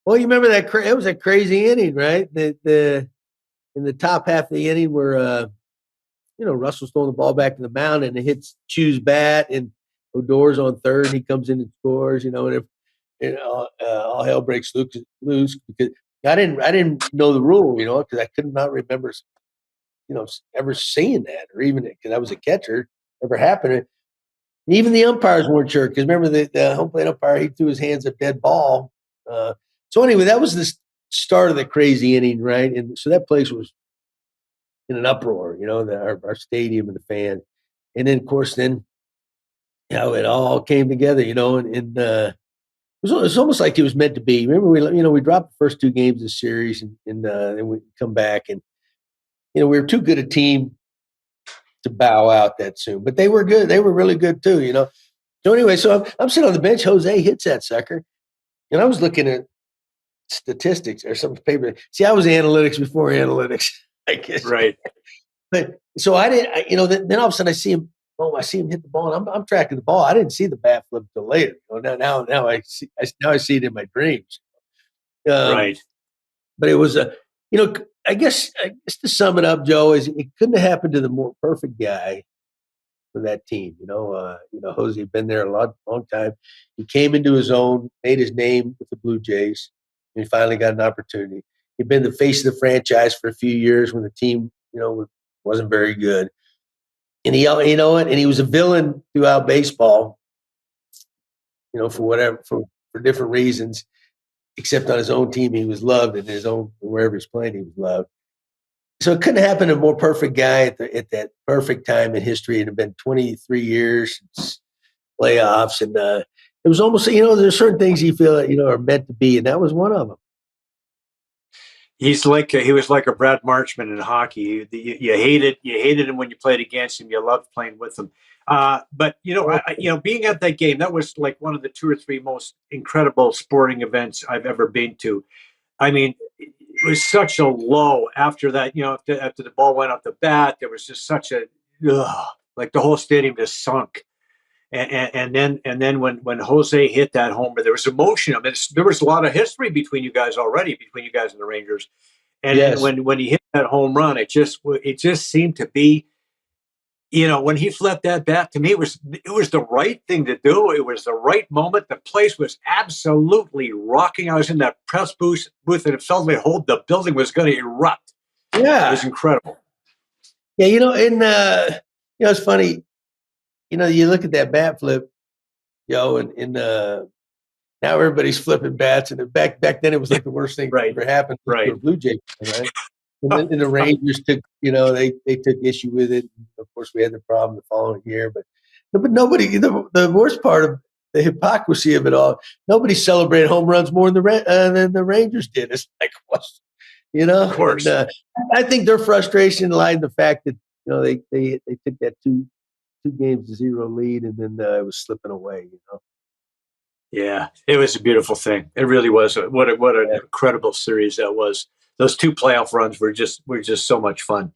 Well, you remember that? It was a crazy inning, right? The in the top half of the inning where Russell's throwing the ball back to the mound and it hits Chu's bat and Odor's on third. And he comes in and scores. And if all hell breaks loose because I didn't know the rule, because I could not remember, ever seeing that or even because I was a catcher, ever happened. Even the umpires weren't sure because remember the home plate umpire, he threw his hands at dead ball. So anyway, that was the start of the crazy inning, right? And so that place was in an uproar, our stadium and the fans. And then, of course, it all came together, and it was almost like it was meant to be. Remember, we dropped the first two games of the series, and then we come back, and we were too good a team to bow out that soon. But they were good; they were really good too, So anyway, so I'm sitting on the bench. Jose hits that sucker, and I was looking at statistics or some paper. See, I was analytics before analytics, I guess. Right. But so I didn't. Then all of a sudden I see him. Oh, I see him hit the ball, and I'm tracking the ball. I didn't see the bat flip till later. Now I see. Now I see it in my dreams. Right. But it was I guess to sum it up, Joe, is it couldn't have happened to the more perfect guy for that team. Jose had been there a long time. He came into his own, made his name with the Blue Jays, and he finally got an opportunity. He'd been the face of the franchise for a few years when the team, wasn't very good. And and he was a villain throughout baseball, for different reasons, except on his own team, he was loved, and wherever he's playing, he was loved. So it couldn't happen to a more perfect guy at that perfect time in history. It had been 23 years since playoffs, and it was almost, there's certain things you feel that, are meant to be, and that was one of them. He was like a Brad Marchman in hockey. You hated him when you played against him. You loved playing with him. But being at that game, that was like one of the two or three most incredible sporting events I've ever been to. I mean, it was such a low after that. After the ball went off the bat, there was just such like the whole stadium just sunk. And then when Jose hit that homer, there was emotion. I mean, there was a lot of history between you guys and the Rangers. And Yes. then when he hit that home run, it just seemed to be, when he flipped that bat, to me, it was the right thing to do. It was the right moment. The place was absolutely rocking. I was in that press booth, and it felt like the building was going to erupt. Yeah, it was incredible. Yeah, it's funny. You look at that bat flip, and now everybody's flipping bats, and back then it was like the worst thing that ever happened to a Blue Jays, right? And then the Rangers took, they took issue with it. Of course, we had the problem the following year, but nobody. The worst part of the hypocrisy of it all, nobody celebrated home runs more than the Rangers did. It's like, what? Of course. And, I think their frustration lied in the fact that they took that two games to 0 lead, and then it was slipping away. Yeah, it was a beautiful thing. It really was. What an incredible series that was. Those two playoff runs were just so much fun.